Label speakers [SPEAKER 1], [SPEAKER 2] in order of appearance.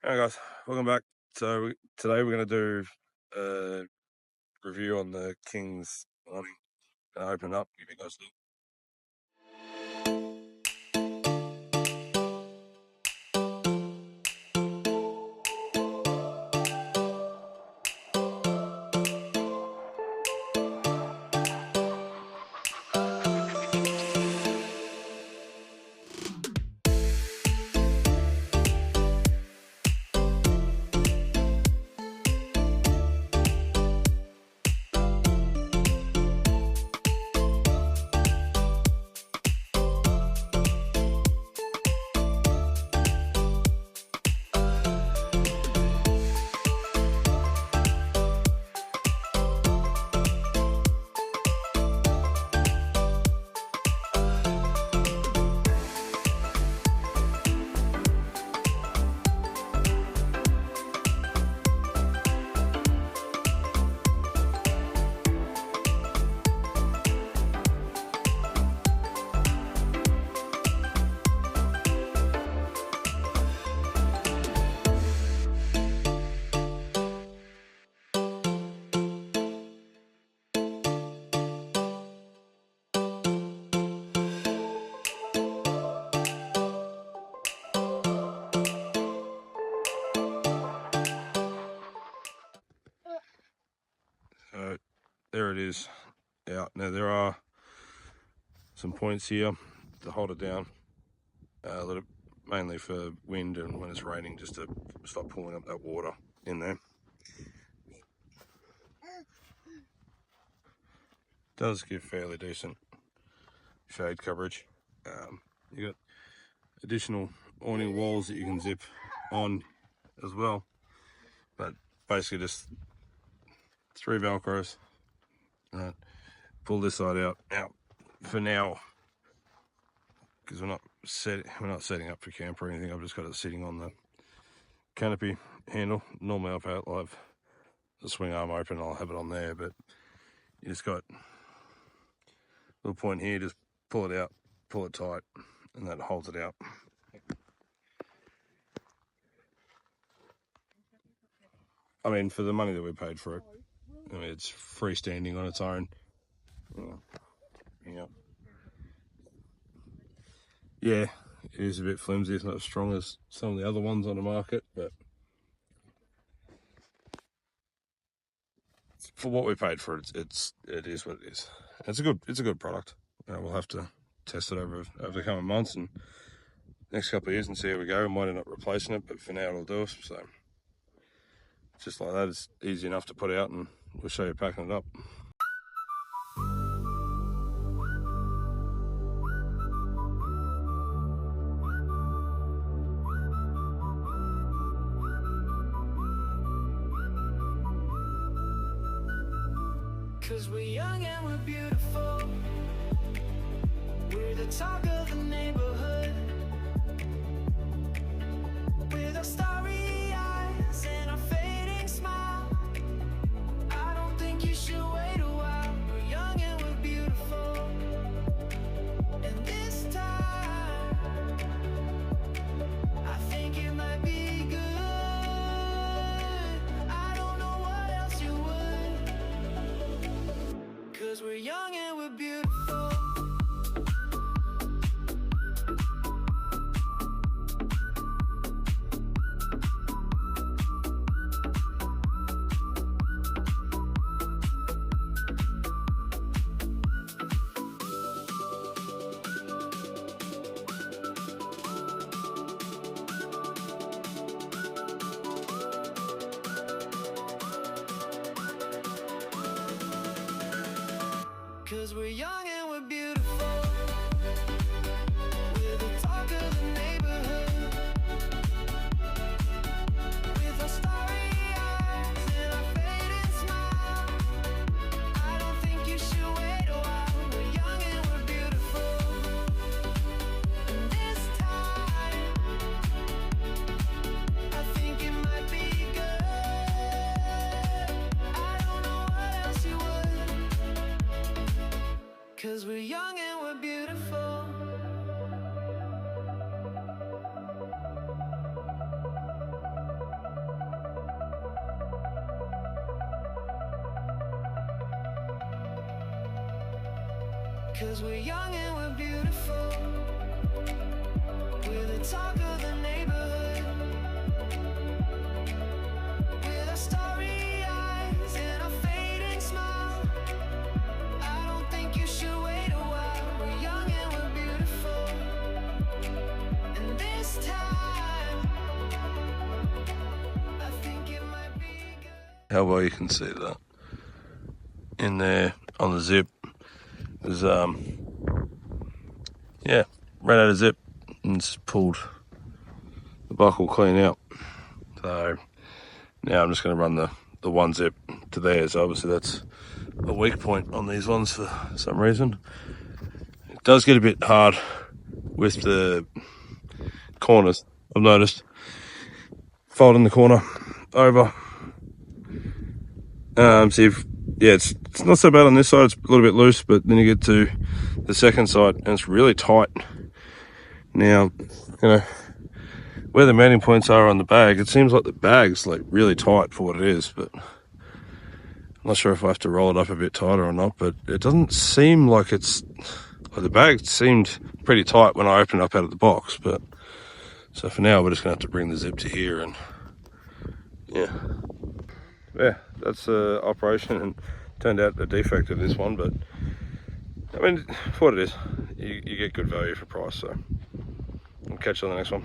[SPEAKER 1] Hey guys, welcome back. Today we're going to do a review on the King's awning. Going to open it up, give you guys a look. So there it is out. Now there are some points here to hold it down, mainly for wind and when it's raining, just to stop pulling up that water in there. Does give fairly decent shade coverage. You got additional awning walls that you can zip on as well, but basically just 3 velcros. Pull this side out. Now for now, because we're not setting up for camp or anything, I've just got it sitting on the canopy handle. Normally I'll have the swing arm open, I'll have it on there, but you just got a little point here, just pull it out, pull it tight, and that holds it out. I mean, for the money that we paid for it, I mean, it's freestanding on its own. Yeah, it is a bit flimsy. It's not as strong as some of the other ones on the market, but for what we paid for it, it is what it is. It's a good product. We'll have to test it over the coming months and next couple of years and see how we go. We might end up replacing it, but for now it'll do us. So just like that, it's easy enough to put out, and we'll show you packing it up.
[SPEAKER 2] Cause we're young and we're beautiful. We're the talk of the neighborhood. With our starry eyes and our fading smile, I don't think you should wait a while. We're young and we're beautiful. And this time, I think it might be good. I don't know what else you would. Cause we're young and we're beautiful. Cause we're young and we're beautiful. We're the talk of the neighborhood. With our starry eyes and our fading smile, I don't think you should wait a while. We're young and we're beautiful. And this time, I think it might be good. I don't know what else you would. 'cause we're young and we're beautiful. We're the talk of the neighborhood. With our starry eyes and our fading smile, I don't think you should wait a while. We're young and we're beautiful, and this time I think it might be good.
[SPEAKER 1] How well you can see that in there on the zip is yeah, ran out of zip and just pulled the buckle clean out. So now I'm just going to run the one zip to there. So obviously that's a weak point on these ones for some reason. It does get a bit hard with the corners, I've noticed. Folding the corner over. It's not so bad on this side, it's a little bit loose, but then you get to the second side and it's really tight. Now, where the mounting points are on the bag, it seems like the bag's like really tight for what it is, but I'm not sure if I have to roll it up a bit tighter or not, but it doesn't seem like it's, like the bag seemed pretty tight when I opened it up out of the box, but so for now we're just gonna have to bring the zip to here and yeah, that's the operation, and turned out a defect of this one, but I mean, for what it is, you get good value for price, so I'll catch you on the next one.